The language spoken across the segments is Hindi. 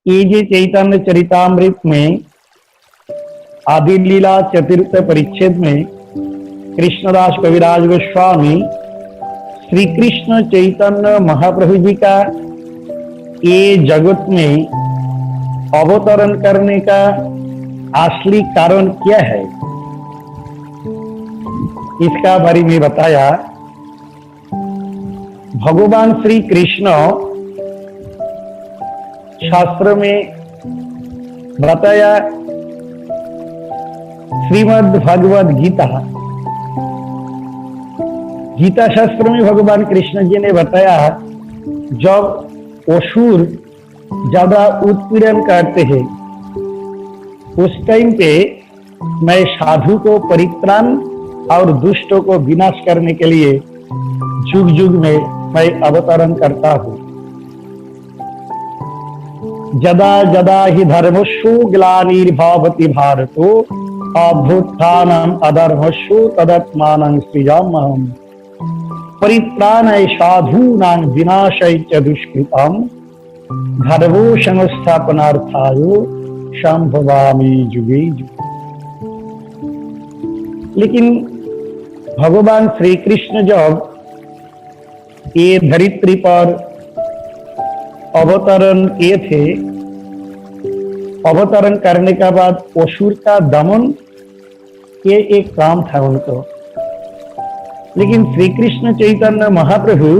ये जे चैतन्य चरितामृत में आदि लीला चतुर्थ परिच्छेद में कृष्णदास कविराज गोस्वामी श्री कृष्ण चैतन्य महाप्रभु जी का ये जगत में अवतरण करने का असली कारण क्या है, इसका बारे में बताया। भगवान श्री कृष्ण शास्त्र में बताया, श्रीमद् भगवद गीता गीता शास्त्र में भगवान कृष्ण जी ने बताया, जब असुर ज्यादा उत्पीड़न करते हैं उस टाइम पे मैं साधु को परित्राण और दुष्टों को विनाश करने के लिए जुग जुग में मैं अवतरण करता हूं। जदा जदा ही धर्मस्सु ग्लानिर्भवति भारतो अभ्युत्थानम् अधर्मस्सु तदात्मानं सृजाम्यहम् परित्राणाय साधूनां विनाशाय च दुष्कृताम् धर्मो संस्थापनार्थाय संभवामि युगे युगे। लेकिन भगवान श्री कृष्ण जब ये धरित्री पर अवतरण किए थे, अवतरण करने के बाद असुर का दमन ये एक काम था उनको। लेकिन श्री कृष्ण चैतन्य महाप्रभु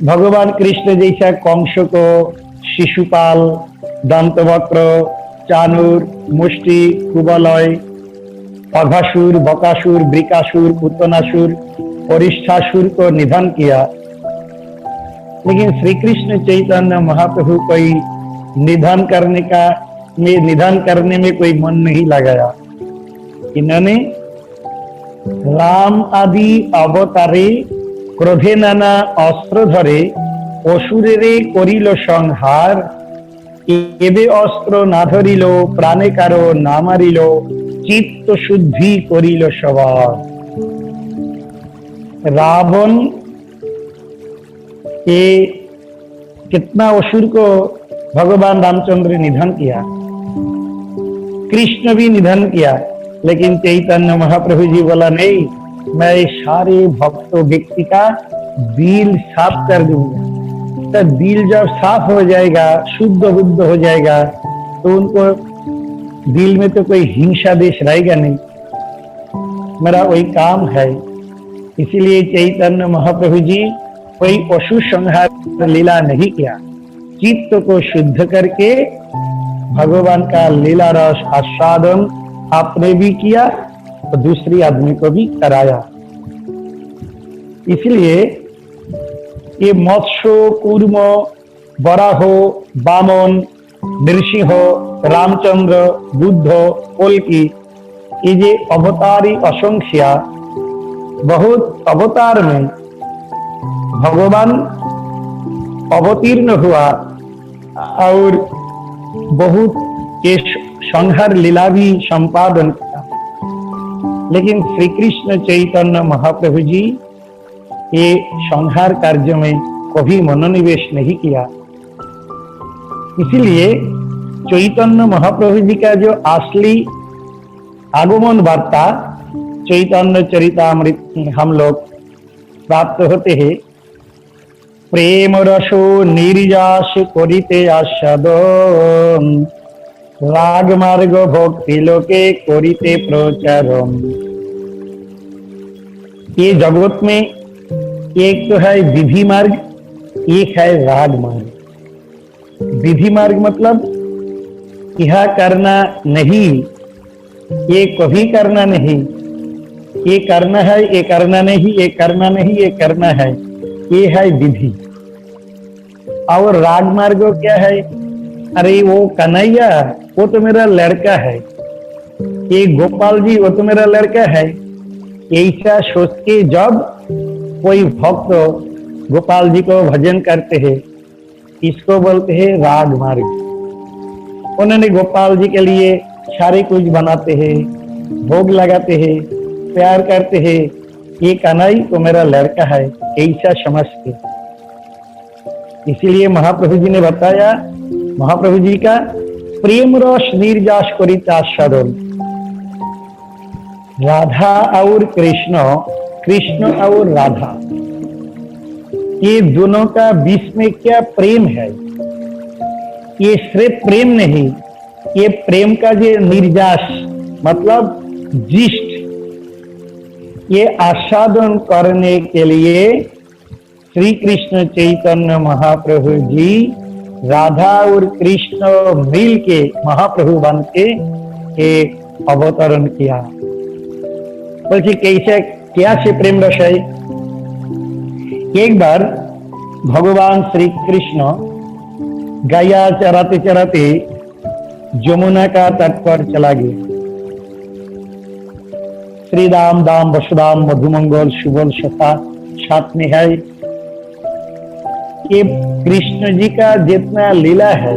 भगवान कृष्ण जैसा कंस को शिशुपाल, दंतवक्र, चाणूर, मुष्टि, कुबलय, अघासुर, बकासुर, वृकासुर, पुतनासुर और इष्टासुर को निधन किया। लेकिन श्री कृष्ण चैतन्य महाप्रभु कोई निधन करने में कोई मन नहीं लगाया। इन्होंने राम आदि अवतारे क्रोधे नाना अस्त्र धरे असुरेरे करिल संहार एबे अस्त्र ना धरिल प्राणे कारो ना मारिल चित्त शुद्धि करिल सवार। रावण ये कितना असुर को भगवान रामचंद्र निधन किया, कृष्ण भी निधन किया, लेकिन चैतन्य महाप्रभु जी बोला नहीं, मैं सारे भक्तों व्यक्ति का दिल साफ कर दूंगा। तो दिल जब साफ हो जाएगा, शुद्ध बुद्ध हो जाएगा, तो उनको दिल में तो कोई हिंसा देश रहेगा नहीं। मेरा वही काम है। इसीलिए चैतन्य महाप्रभु जी कोई असुर संहार लीला नहीं किया, चित्त को शुद्ध करके भगवान का लीला रस आस्वादन आपने भी किया और दूसरी आदमी को भी कराया। इसलिए ये मत्स्य, कूर्म, वराह, वामन, नृसिंह, रामचंद्र, बुद्ध, कल्कि, ये जे अवतारी असंख्या, बहुत अवतार में भगवान अवतीर्ण हुआ और बहुत के संहार लीला भी संपादन किया। लेकिन श्री कृष्ण चैतन्य महाप्रभु जी ये संहार कार्य में कभी मनोनिवेश नहीं किया। इसीलिए चैतन्य महाप्रभु जी का जो असली आगमन वार्ता चैतन्य चरितामृत में हम लोग प्राप्त होते हैं। प्रेम रसो निर्यास करिते आस्वादन राग मार्ग भक्ति लोके करिते प्रचारम। ये जगत में एक तो है विधि मार्ग, एक है राग मार्ग। विधि मार्ग मतलब यह करना नहीं, ये कभी करना नहीं, ये करना है, ये करना नहीं, ये करना नहीं, ये करना है, ये है विधि। और राग मार्ग क्या है? अरे वो कन्हैया वो तो मेरा लड़का है, ये गोपाल जी वो तो मेरा लड़का है। ऐसा सोच के जब कोई भक्त गोपाल जी को भजन करते हैं, इसको बोलते हैं राग मार्ग। उन्होंने गोपाल जी के लिए सारे कुछ बनाते हैं, भोग लगाते हैं, प्यार करते हैं, ये कन्हई तो मेरा लड़का है, ऐसा समझ के। इसीलिए महाप्रभु जी ने बताया, महाप्रभु जी का प्रेम रस निर्जास करित आस्वादन। राधा और कृष्ण, कृष्ण और राधा, ये दोनों का बीच में क्या प्रेम है। ये सिर्फ प्रेम नहीं, ये प्रेम का जो निर्जास मतलब जिष्ट, ये आस्वादन करने के लिए श्री कृष्ण चैतन्य महाप्रभु जी राधा और कृष्ण मिल के महाप्रभु बन के एक अवतरण किया। बोलते कैसे क्या से प्रेम रस है। एक बार भगवान श्री कृष्ण गाया चराते चराते यमुना का तट पर चला गया। श्री राम दाम वसुदाम मधुमंगल सुबल सखा साथ में है। ये कृष्ण जी का जितना लीला है,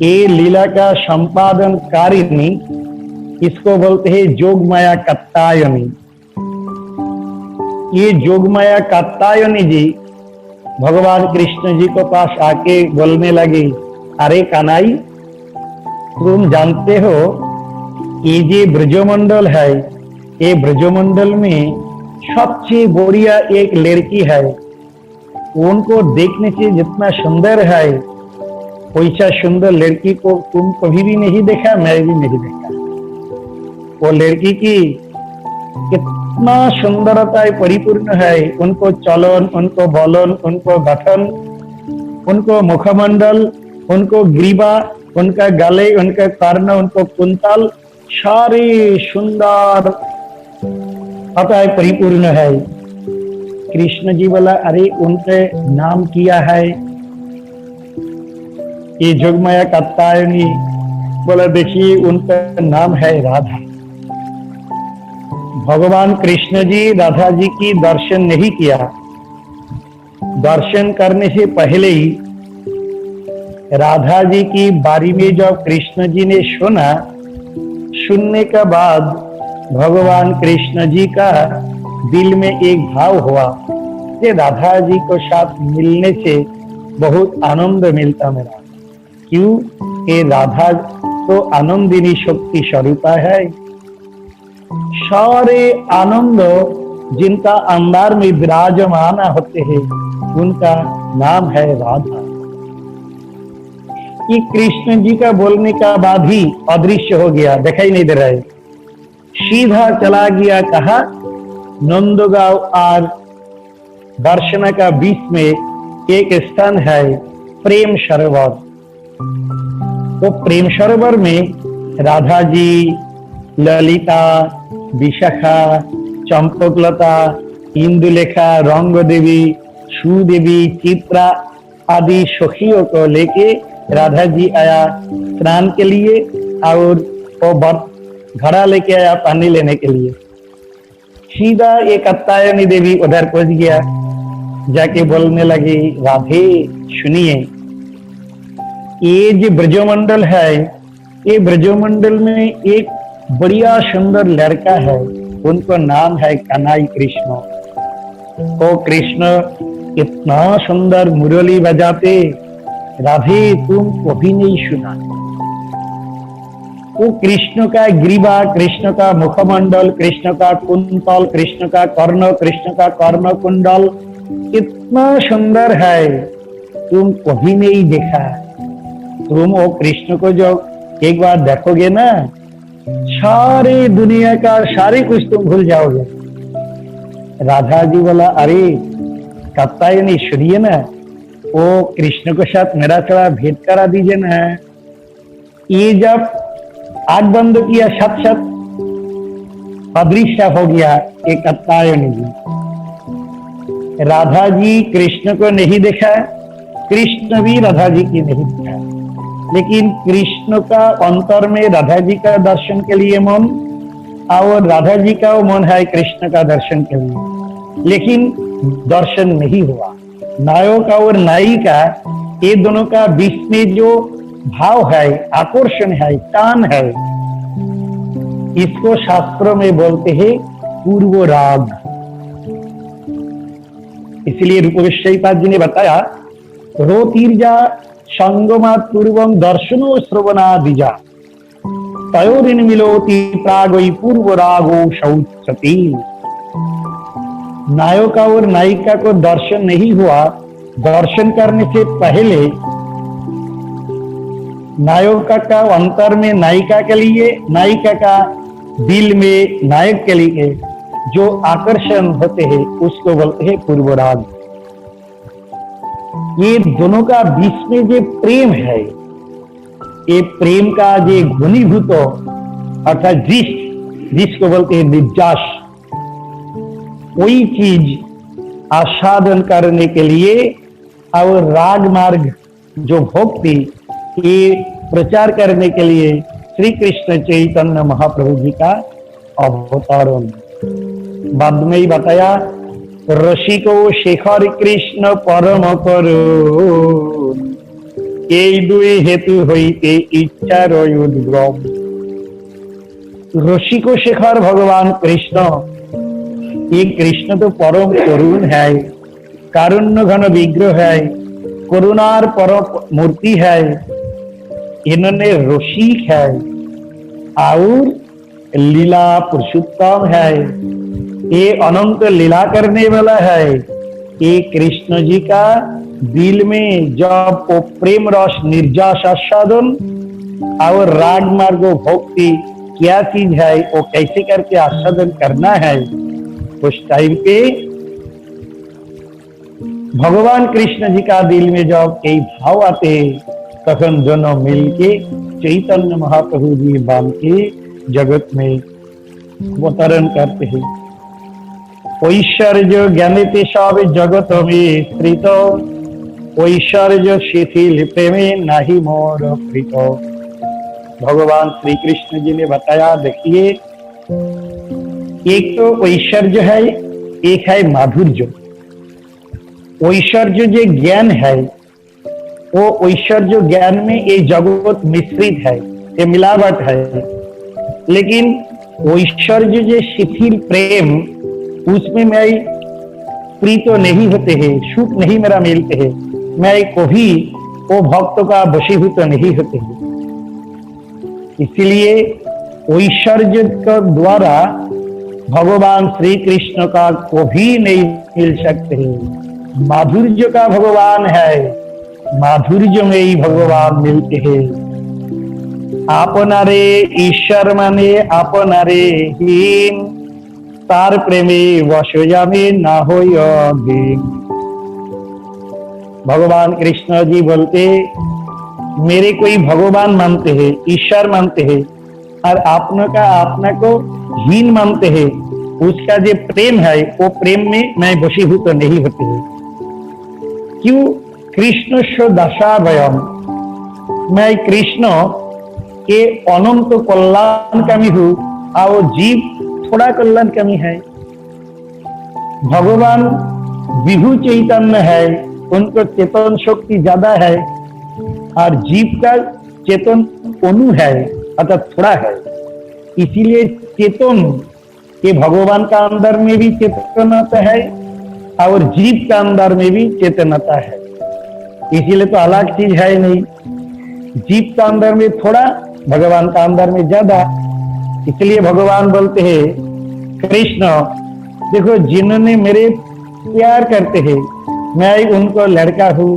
ये लीला का संपादन कारिणी, इसको बोलते हैं जोगमाया कात्यायनी। ये जोगमाया कात्यायनी जी भगवान कृष्ण जी को पास आके बोलने लगी, अरे कानाई, तुम जानते हो ये जो ब्रजमंडल है, ये ब्रजमंडल में सबसे बढ़िया एक लड़की है। उनको देखने से जितना सुंदर है, वैसा सुंदर लड़की को तुम कभी भी नहीं देखा, मैं भी नहीं देखा। वो लड़की की कितना सुंदरता परिपूर्ण है। उनको चलन, उनको बोलन, उनको गठन, उनको मुखमंडल, उनको ग्रीवा, उनका गले, उनका कर्ण, उनको कुंतल, सारे सुंदर अतः परिपूर्ण है। कृष्ण जी बोला, अरे उनके नाम किया है। ये जोगमाया कात्यायनी बोला, देखिए उनका नाम है राधा। भगवान कृष्ण जी राधा जी की दर्शन नहीं किया। दर्शन करने से पहले ही राधा जी की बारी में जब कृष्ण जी ने सुना, सुनने के बाद भगवान कृष्ण जी का दिल में एक भाव हुआ कि राधा जी को साथ मिलने से बहुत आनंद मिलता मेरा। क्यों? ये राधा तो आनंदिनी शक्ति स्वरूपा है। सारे आनंद जिनका अंदर में विराजमान होते हैं, उनका नाम है राधा। ये कृष्ण जी का बोलने का बाद ही अदृश्य हो गया, दिखाई नहीं दे रहा है। सीधा चला गया कहा, नंदगांव और दर्शना का बीच में एक स्थान है प्रेम सरोवर। तो प्रेम सरोवर में राधा जी, ललिता, विशाखा, चंपकलता, इंदुलेखा, रंग देवी, सुदेवी, चित्रा आदि सखियों को लेके राधा जी आया स्नान के लिए, और वो घड़ा लेके आया पानी लेने के लिए। सीधा एक कात्यायनी देवी उधर पहुंच गया, जाके बोलने लगी, राधे सुनिए, ये जो ब्रजमंडल है, ये ब्रजमंडल में एक बढ़िया सुंदर लड़का है, उनको नाम है कन्हई कृष्ण। वो कृष्ण इतना सुंदर मुरली बजाते, राधे तुम कभी नहीं सुना। वो कृष्ण का ग्रीवा, कृष्ण का मुखमंडल, कृष्ण का कुंतल, कृष्ण का कर्ण, कृष्ण का कर्ण कुंडल इतना सुंदर है, तुम कभी नहीं देखा। तुम वो कृष्ण को जो एक बार देखोगे ना, सारी दुनिया का सारे कुछ तुम भूल जाओगे। राधा जी बोला, अरे कात्यायनी सुनिए ना, वो कृष्ण के साथ मेरा थोड़ा भेंट करा दीजिए ना। ये जब आग बंद किया, साथ साथ अदृश्य हो गया एक कात्यायनी जी। राधा जी कृष्ण को नहीं देखा, कृष्ण भी राधा जी की नहीं देखा, लेकिन कृष्ण का अंतर में राधा जी का दर्शन के लिए मन, और राधा जी का मन है कृष्ण का दर्शन के लिए, लेकिन दर्शन नहीं हुआ। नायक और नायिका ये दोनों का बीच में जो भाव है, आकर्षण है, टान है, इसको शास्त्रों में बोलते हैं पूर्व राग। इसलिए रूप गोस्वामी जी ने बताया রতির্যা সঙ্গমাত পূর্বং দর্শন শ্রবণাদিজা तयोरिन मिलोति प्रागई पूर्व रागो शौचती। नायक और नायिका को दर्शन नहीं हुआ, दर्शन करने से पहले नायक का अंतर में नायिका के लिए, नायिका का दिल में नायक के लिए जो आकर्षण होते हैं उसको बोलते हैं पूर्व राग। ये दोनों का बीच में जो प्रेम है, ये प्रेम का जो घनीभूत अर्थात जिसको बोलते हैं निजाश, वही चीज आस्वादन करने के लिए और राग मार्ग जो भक्ति ये प्रचार करने के लिए श्री कृष्ण चैतन्य महाप्रभु जी का अवतरण। बाद में ही बताया रसिको शेखर कृष्ण परम करो এই দুই হেতু হইতে ইচ্ছার উদ্গম। रसिक शेखर भगवान कृष्ण, ये कृष्ण तो परम करुण है, कारुण्य घन विग्रह है, करुणार परम मूर्ति है, इन्होंने रसिक है और लीला पुरुषोत्तम है, ये अनंत लीला करने वाला है। ये कृष्ण जी का दिल में जब वो प्रेम रस निर्जास आस्वादन और राग मार्ग भक्ति क्या चीज है, वो कैसे करके आस्वादन करना है, उस टाइम पे भगवान कृष्ण जी का दिल में जब कई भाव आते तखन दोनों मिलके चैतन्य महाप्रभु जी बांध के जगत में अवतरण करते हैं। ऐश्वर्य ज्ञाने ते सब जगत में स्थित, ऐश्वर्य शिथिल प्रेमे नाही मोर प्रीत। भगवान श्री कृष्ण जी ने बताया, देखिए एक तो ऐश्वर्य है, एक है माधुर्य। ऐश्वर्य जो ज्ञान है, वो ऐश्वर्य ज्ञान में ये जगत मिश्रित है, ये मिलावट है। लेकिन ऐश्वर्य जो शिथिल प्रेम, उसमें मैं प्रीत नहीं होते हैं, सुख नहीं मेरा मिलते हैं, मैं कभी वो भक्त का वशीभूत नहीं होते हैं। इसलिए ऐश्वर्य के द्वारा भगवान श्री कृष्ण का कभी नहीं मिल सकते हैं। माधुर्य का भगवान है, माधुर्य में ही भगवान मिलते हैं। आपनारे ईश्वर माने आपनारे हीन, तार प्रेमे वशयामी ना हो दिन। भगवान कृष्ण जी बोलते, मेरे कोई भगवान मानते हैं, ईश्वर मानते हैं, और आपने का अपना को हीन मानते हैं, उसका जो प्रेम है वो प्रेम में मैं वशीभूत नहीं होते हैं। क्यों? कृष्ण स्व दशाभयम, मैं कृष्ण के अनंत कल्याणकामी हूँ और जीव थोड़ा कल्याण कमी है। भगवान विभु चैतन्य है, उनको चेतन शक्ति ज्यादा है, और जीव का चेतन अणु है अर्थात थोड़ा है। इसीलिए चेतन के भगवान का अंदर में भी चेतनता है और जीव का अंदर में भी चेतनता है। इसीलिए तो अलग चीज है नहीं, जीव का अंदर में थोड़ा, भगवान का अंदर में ज्यादा। इसलिए भगवान बोलते हैं, कृष्ण देखो जिन्होंने मेरे प्यार करते हैं, मैं उनको लड़का हूँ,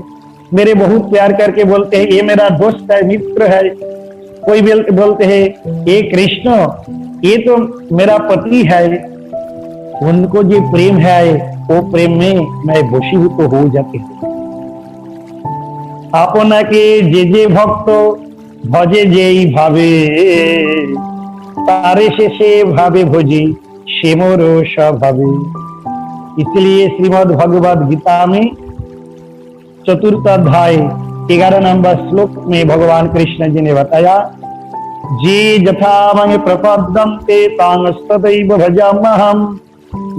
मेरे बहुत प्यार करके बोलते हैं ये मेरा दोस्त है, मित्र है। कोई बोलते हैं ये कृष्ण ये तो मेरा पति है। उनको जो प्रेम है वो प्रेम में मैं वशीभूत हो जाते हैं। आपनाके जे जे भक्त भजे जेई भावे, तारे से भावे भोजी से मोर स्वभावे। इसलिए श्रीमद् भगवद गीता में चतुर्थ अध्याय 11 नंबर श्लोक में भगवान कृष्ण जी ने बताया, जे यथा मम प्रपद्यन्ते तांस्तदैव भजाम्यहम्,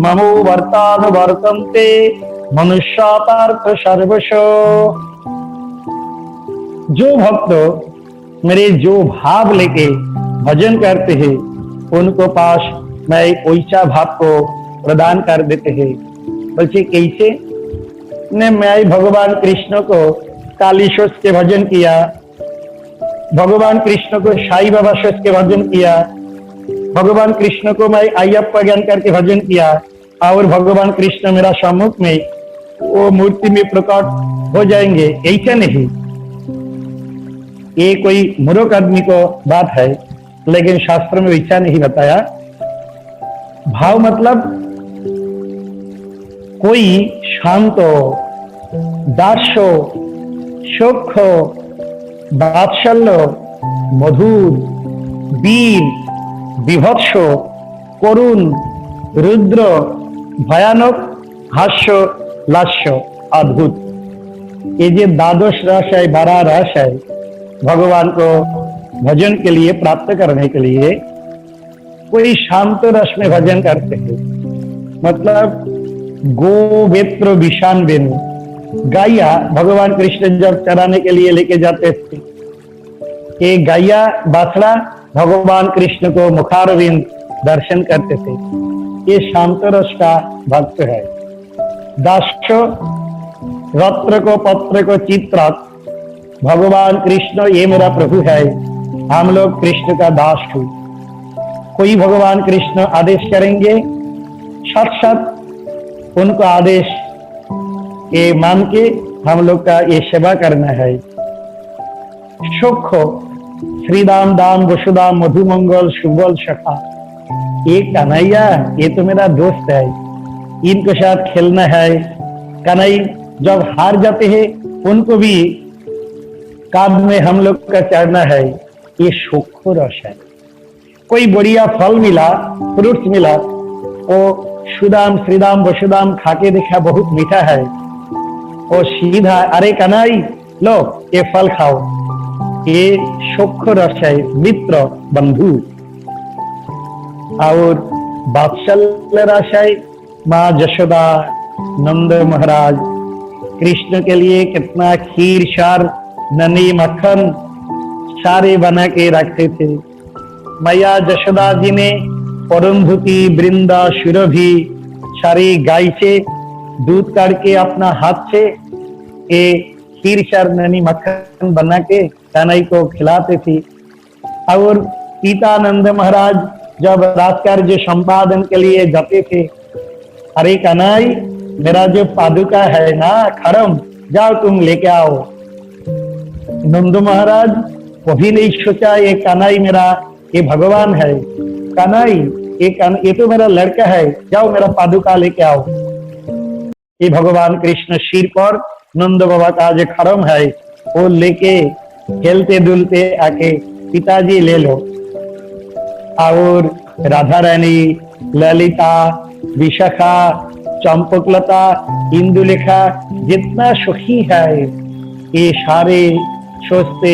ममो वर्तानुवर्तन्ते मनुष्या पार्थ सर्वशो। जो भक्त मेरे जो भाव लेके भजन करते हैं, उनको पास मैं वैसा भाव को प्रदान कर देते हैं। बल्कि कैसे ने मैं भगवान कृष्ण को काली सोच के भजन किया, भगवान कृष्ण को साई बाबा सोच के भजन किया, भगवान कृष्ण को मैं अय्यप्पा ज्ञान करके भजन किया और भगवान कृष्ण मेरा सम्मुख में वो मूर्ति में प्रकट हो जाएंगे, ऐसा नहीं। ये कोई मूर्ख आदमी को बात है, लेकिन शास्त्र में वैसा नहीं बताया। भाव मतलब कोई शांत हो, दास हो, सुख हो, वात्सल्य, मधुर, वीर, विभत्स, करुण, रुद्र, भयानक, हास्य, लास्य, अद्भुत, ये जो द्वादश रस है, 12 रस है, भगवान को भजन के लिए प्राप्त करने के लिए कोई शांत रस में भजन करते हैं। मतलब गो वेत्र विषान वेणु, गाया भगवान कृष्ण जब चराने के लिए लेके जाते थे, ये गाया बाछड़ा भगवान कृष्ण को मुखारविंद दर्शन करते थे, ये शांत रस का भक्त है। दास्य रत्र को पत्र को चित्रक, भगवान कृष्ण ये मेरा प्रभु है, हम लोग कृष्ण का दास हूं। कोई भगवान कृष्ण आदेश करेंगे, सत सत उनको आदेश ये मान के हम लोग का ये सेवा करना है। सुख श्रीदाम दाम वसुदाम मधुमंगल सुबल सखा, ये कन्हैया ये तो मेरा दोस्त है, इनके साथ खेलना है। कन्हई जब हार जाते हैं उनको भी कांध में हम लोग का चढ़ना है, ये सुख रस है। कोई बढ़िया फल मिला, फ्रूट्स मिला, वो सुदाम श्रीदाम वसुदाम खाके देखा बहुत मीठा है, और सीधा अरे कन्हई लो ये फल खाओ, ये सुख रस है, मित्र बंधु। और वात्सल्य रस है, माँ यशोदा नंद महाराज कृष्ण के लिए कितना खीर सार ननी मक्खन सारे बना के रखते थे। मैया यशोदा जी ने परमधुति वृंदा सुरभि सारी गाय से दूध काट के अपना हाथ से ये खीर सार ननी मक्खन बना के कन्हई को खिलाते थी। और पितानंद महाराज जब राजकार्य संपादन के लिए जाते थे, अरे कन्हई मेरा जो पादुका है ना खरम, जाओ तुम लेके आओ। नंद महाराज कभी नहीं सोचा ये कन्हई मेरा ये भगवान है, कन्हई ये तो मेरा लड़का है, जाओ मेरा पादुका लेके आओ। ये भगवान कृष्ण सिर पर नंद बाबा का जो खरम है वो लेके खेलते डुलते आके पिताजी ले लो। और राधा रानी, ललिता, विशाखा, चंपकलता, इंदुलेखा जितना सुखी है, ये सारे सोचते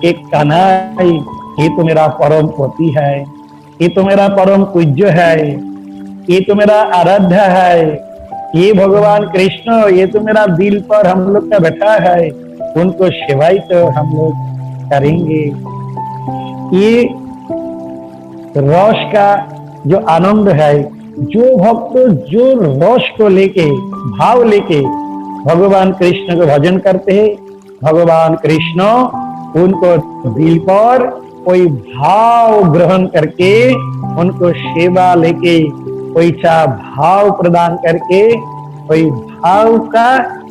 एक कन्हई ये तो मेरा परम पति है, ये तो मेरा परम पूज्य है, ये तो मेरा आराध्य है, ये भगवान कृष्ण ये तो मेरा दिल पर हम लोग का बैठा है, उनको सेवाई तो हम लोग करेंगे। ये रस का जो आनंद है, जो भक्त जो रस को लेके भाव लेके भगवान कृष्ण को भजन करते हैं, भगवान कृष्ण उनको दिल पर कोई भाव ग्रहण करके उनको सेवा लेके कोई सा भाव प्रदान करके कोई भाव का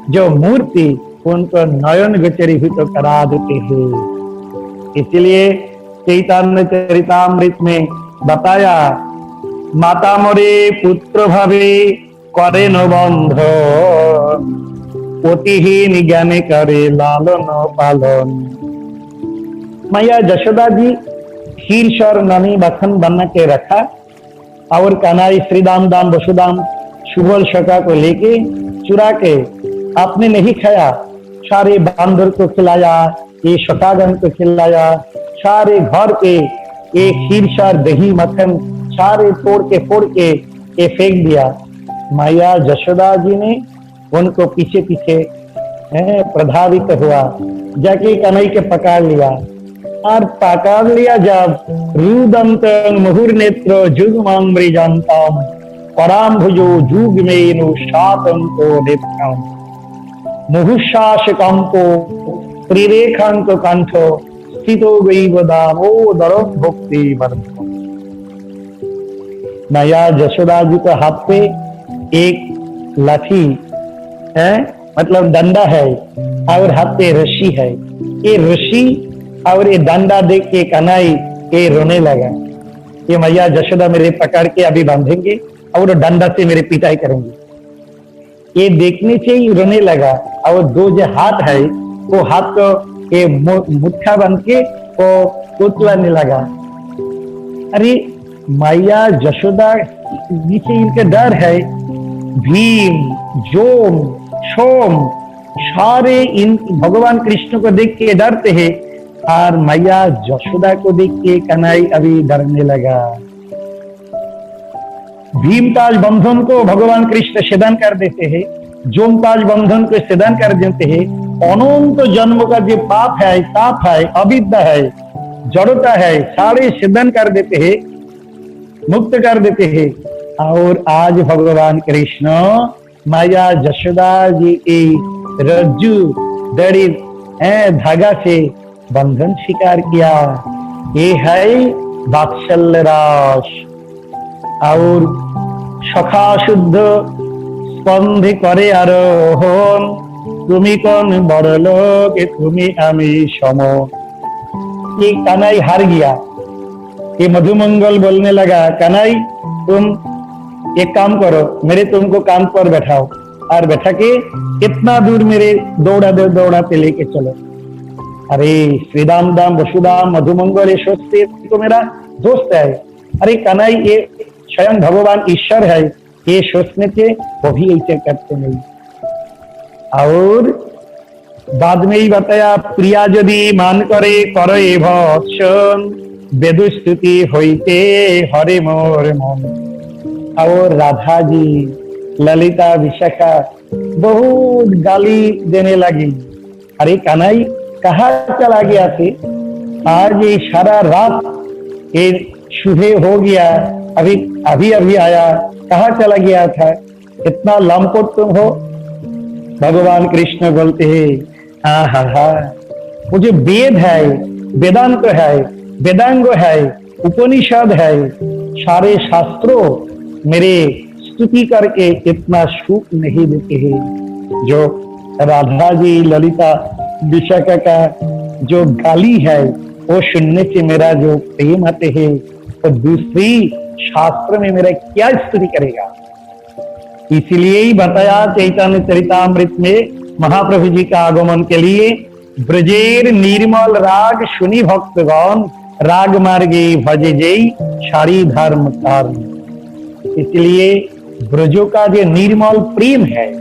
जो मूर्ति उनको नयन गोचरीभूत करा देते हैं। इसलिए चैतन्य चरितामृत में बताया, माता मोरे पुत्र भावे करे न बंध, पतिहीन ज्ञाने करे लालन पालन। मैया यशोदा जी खीर सर ननी मक्खन बना के रखा और कन्हई श्रीदाम दाम वसुदाम सुबल शका को लेके चुरा के आपने नहीं खाया, सारे बांदर को खिलाया, ये शकागन को खिलाया, सारे घर के ये खीर सर दही मक्खन सारे तोड़ के फोड़ के ये फेंक दिया। मैया यशोदा जी ने उनको पीछे पीछे प्रभावित हुआ, जाके कन्हई के पकड़ लिया और पकड़ लिया जब रुदंत मुहुर नेत्र जुगमृजंतम पराम भुजो जुग में सातम को नेत्रम। मुहुश्वास कंपो त्रिरेखांक कंठ स्थितो गैव दामोदर भक्ति वर्धन। मैया जशोदा जी के हाथ पे एक लाठी है, मतलब डंडा है, और हाथ पे रस्सी है। ये रस्सी और ये डंडा देख के कन्हई ये रोने लगा। ये मैया जशोदा मेरे पकड़ के अभी बांधेंगे और डंडा से मेरे पिटाई करेंगे। ये देखने से ही रोने लगा। और दो जो हाथ है वो हाथ को ये मुट्ठा बांध के वो कुतलाने लगा। अरे मैया जशोदा नीचे इनके डर है। भीम जोम सोम सारे इन भगवान कृष्ण को देख के डरते हैं, और मैया जशोदा को देख के कन्हई अभी डरने लगा। भीमताज बंधन को भगवान कृष्ण छेदन कर देते हैं, जोमताज बंधन को छेदन कर देते हैं। अनंत जन्म का जो पाप है, ताप है, अविद्या है, जड़ता है, सारे छेदन कर देते हैं, मुक्त कर देते हैं। और आज भगवान कृष्ण मैया जशोदा जी की रज्जु दड़ी धागा से बंधन स्वीकार किया। ये है वात्सल्य रास। और सखा शुद्ध स्पंद करे आरोहण, तुमी कौन बड़ लोग तुमी आमी सम। ये कन्हई हार गया। ये मधुमंगल बोलने लगा, कन्हई तुम एक काम करो, मेरे तुमको कान पर बैठाओ और बैठा के कितना दूर मेरे दौड़ाते लेके चलो। अरे श्रीदाम दाम वसुदाम मधुमंगल ये सोचते तो मेरा दोस्त है। अरे कन्हई ये स्वयं भगवान ईश्वर है, ये सोचने से वो भी ऐसे करते नहीं। और बाद में ही बताया, प्रिया यदि मान करे करे भक्षण, वेदस्तुति होइते हरे मोर मन। और राधा जी ललिता विशाखा बहुत गाली देने लगी। अरे कन्हई कहाँ चला गया थे? आज ये सारा रात ये सुबह हो गया, अभी अभी आया, कहाँ चला गया था? इतना लंपट तुम हो। भगवान कृष्ण बोलते हैं, हाँ हाँ हाँ, वो जो वेद है, वेदांत है, वेदांग है, उपनिषद है, सारे शास्त्रों मेरे स्तुति करके इतना सुख नहीं देते हैं। जो राधा जी ललिता विशाखा का जो गाली है वो सुनने से मेरा जो प्रेम आते हैं, तो दूसरी शास्त्र में मेरा क्या स्तुति करेगा। इसीलिए ही बताया चैतन्य चरितामृत में महाप्रभु जी का आगमन के लिए, ब्रजेर निर्मल राग सुनी भक्तगण, राग मार्गे भजे जय सारी धर्म कारण। इसलिए ब्रजों का जो निर्मल प्रेम है,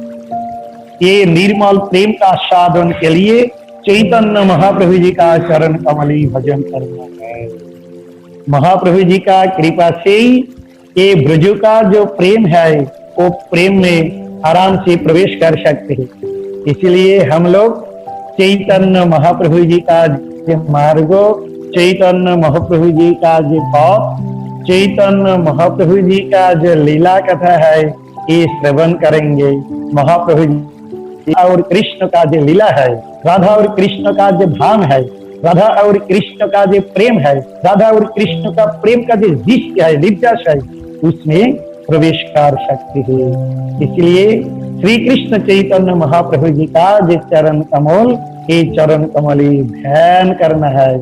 ये निर्मल प्रेम का साधन के लिए चैतन्य महाप्रभु जी का चरण कमली भजन करना है। महाप्रभु जी का कृपा से ही ये ब्रजों का जो प्रेम है वो प्रेम में आराम से प्रवेश कर सकते हैं। इसलिए हम लोग चैतन्य महाप्रभु जी का जो मार्ग, चैतन्य महाप्रभु जी का जो पथ, चैतन्य महाप्रभु जी का जो लीला कथा है ये श्रवण करेंगे। महाप्रभु जी और कृष्ण का जो लीला है, राधा और कृष्ण का जो धाम है, राधा और कृष्ण का जो प्रेम है, राधा और कृष्ण का प्रेम का जो दृश्य है, निर्देश है, उसमें प्रवेश कर सकते हैं। इसलिए श्री कृष्ण चैतन्य महाप्रभु जी का जो चरण कमल, ये चरण कमल ध्यान करना है।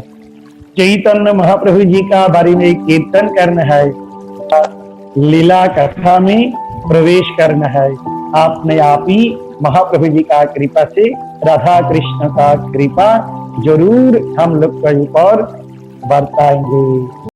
चैतन्य महाप्रभु जी का बारे में कीर्तन करना है, लीला कथा में प्रवेश करना है। आपने आप ही महाप्रभु जी का कृपा से, राधा कृष्ण का कृपा जरूर हम लोग के ऊपर बरताएंगे।